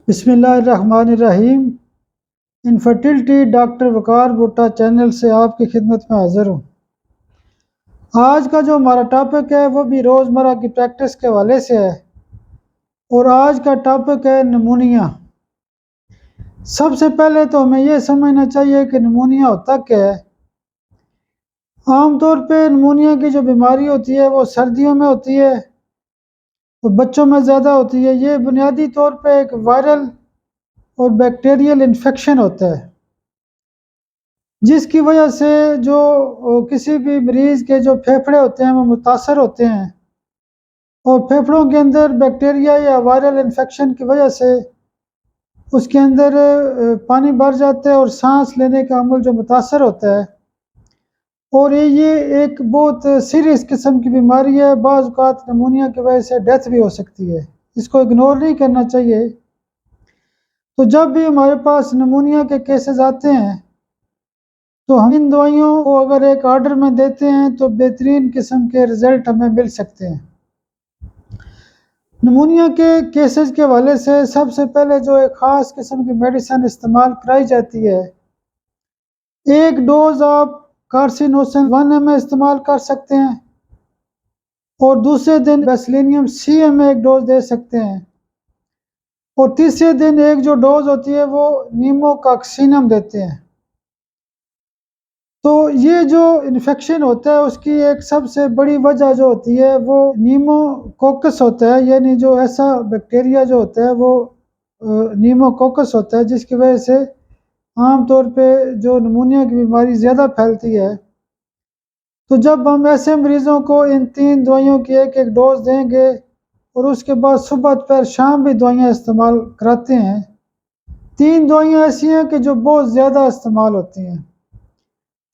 बिस्मिल्लाहिर्रहमानिर्रहीम। Infertility doctor वकार भुट्टा channel से आपकी खिदमत में हाज़िर हूँ। आज का जो हमारा टॉपिक है वो भी रोज़मर्रा की प्रैक्टिस के हवाले से है और आज का टॉपिक है निमोनिया। सबसे पहले तो हमें ये समझना चाहिए कि निमोनिया होता क्या है। आम तौर पे निमोनिया की जो बीमारी होती है वो सर्दियों में होती है और बच्चों में ज़्यादा होती है। ये बुनियादी तौर पे एक वायरल और बैक्टीरियल इन्फेक्शन होता है जिसकी वजह से जो किसी भी मरीज़ के जो फेफड़े होते हैं वो मुतासर होते हैं और फेफड़ों के अंदर बैक्टीरिया या वायरल इन्फेक्शन की वजह से उसके अंदर पानी भर जाता है और सांस लेने का अमल जो मुतासर होता है और ये एक बहुत सीरियस किस्म की बीमारी है। बाज़ औक़ात निमोनिया की वजह से डेथ भी हो सकती है, इसको इग्नोर नहीं करना चाहिए। तो जब भी हमारे पास निमोनिया के केसेस आते हैं तो हम इन दवाइयों को अगर एक ऑर्डर में देते हैं तो बेहतरीन किस्म के रिज़ल्ट हमें मिल सकते हैं। निमोनिया के केसेस के हवाले से सबसे पहले जो एक ख़ास किस्म की मेडिसिन इस्तेमाल कराई जाती है, एक डोज़ आप कार्सिनोसन 1 ml इस्तेमाल कर सकते हैं और दूसरे दिन बेसिलियम CM एक डोज़ दे सकते हैं और तीसरे दिन एक जो डोज़ होती है वो नीमोकॉक्सिनम देते हैं। तो ये जो इन्फेक्शन होता है उसकी एक सबसे बड़ी वजह जो होती है वो नीमोकोकस होता है, यानी जो ऐसा बैक्टीरिया जो होता है वो नीमोकोकस होता है जिसकी वजह से आम तौर पे जो निमोनिया की बीमारी ज़्यादा फैलती है। तो जब हम ऐसे मरीज़ों को इन 3 दवाइयों की एक-एक डोज़ देंगे और उसके बाद सुबह, दोपहर, शाम भी दवाइयाँ इस्तेमाल कराते हैं। 3 दवाइयाँ ऐसी हैं कि जो बहुत ज़्यादा इस्तेमाल होती हैं।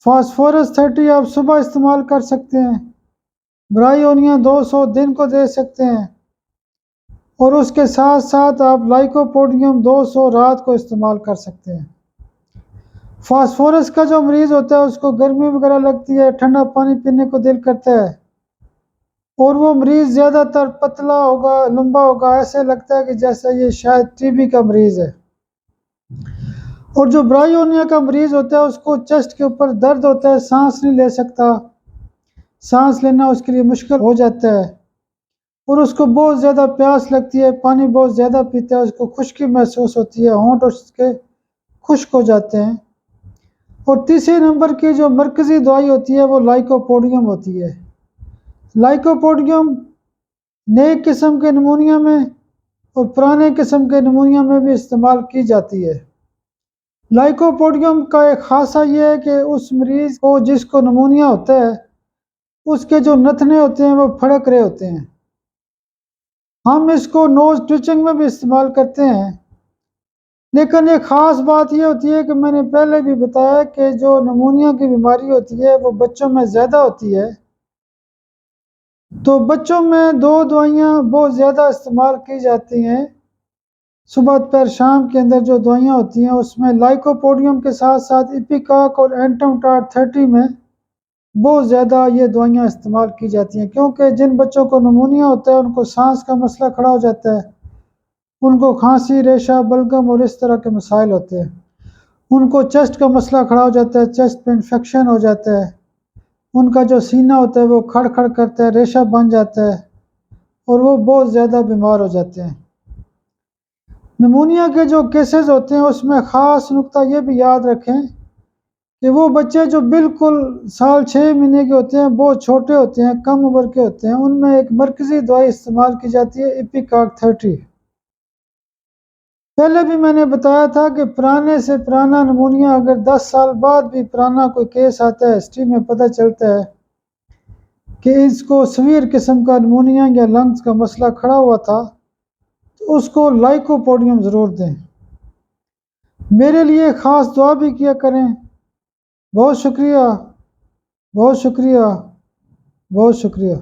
फास्फोरस 30 आप सुबह इस्तेमाल कर सकते हैं, ब्रायोनिया 200 दिन को दे सकते हैं और उसके साथ साथ आप लाइकोपोडियम 200 रात को इस्तेमाल कर सकते हैं। फास्फोरस का जो मरीज़ होता है उसको गर्मी वगैरह लगती है, ठंडा पानी पीने को दिल करता है और वो मरीज़ ज़्यादातर पतला होगा, लंबा होगा, ऐसे लगता है कि जैसे ये शायद टीबी का मरीज़ है। और जो ब्रायोनिया का मरीज़ होता है उसको चेस्ट के ऊपर दर्द होता है, सांस नहीं ले सकता, सांस लेना उसके लिए मुश्किल हो जाता है और उसको बहुत ज़्यादा प्यास लगती है, पानी बहुत ज़्यादा पीता है, उसको खुश्की महसूस होती है, होंठ उसके खुश्क हो जाते हैं। और तीसरे नंबर की जो मरकज़ी दवाई होती है वो लाइकोपोडियम होती है। लाइकोपोडियम नए किस्म के निमोनिया में और पुराने किस्म के निमोनिया में भी इस्तेमाल की जाती है। लाइकोपोडियम का एक ख़ासा ये है कि उस मरीज़ को जिसको निमोनिया होता है उसके जो नथने होते हैं वो फड़क रहे होते हैं। हम इसको नोज़ ट्विचिंग में भी इस्तेमाल करते हैं, लेकिन एक ख़ास बात ये होती है कि मैंने पहले भी बताया कि जो निमोनिया की बीमारी होती है वो बच्चों में ज़्यादा होती है। तो बच्चों में 2 दवाइयाँ बहुत ज़्यादा इस्तेमाल की जाती हैं। सुबह, दोपहर, शाम के अंदर जो दवाइयाँ होती हैं उसमें लाइकोपोडियम के साथ-साथ इपिकाक और एंटोमटाड 30 में बहुत ज़्यादा ये दवाइयाँ इस्तेमाल की जाती हैं, क्योंकि जिन बच्चों को निमोनिया होता है उनको सांस का मसला खड़ा हो जाता है, उनको खांसी, रेशा, बलगम और इस तरह के मसाइल होते हैं। उनको चेस्ट का मसला खड़ा हो जाता है, चेस्ट में इन्फेक्शन हो जाता है, उनका जो सीना होता है वो खड़-खड़ करता है, रेशा बन जाता है और वो बहुत ज़्यादा बीमार हो जाते हैं। निमोनिया के जो केसेस होते हैं उसमें ख़ास नुक्ता ये भी याद रखें कि वो बच्चे जो बिल्कुल साल 6 महीने के होते हैं, बहुत छोटे होते हैं, कम उम्र के होते हैं, उनमें एक मरकज़ी दवाई इस्तेमाल की जाती है इपिकाक 30। पहले भी मैंने बताया था कि पुराने से पुराना निमोनिया अगर 10 साल बाद भी पुराना कोई केस आता है, हिस्ट्री में पता चलता है कि इसको सीवियर किस्म का निमोनिया या लंग्स का मसला खड़ा हुआ था, तो उसको लाइकोपोडियम ज़रूर दें। मेरे लिए ख़ास दुआ भी किया करें। बहुत शुक्रिया, बहुत शुक्रिया, बहुत शुक्रिया।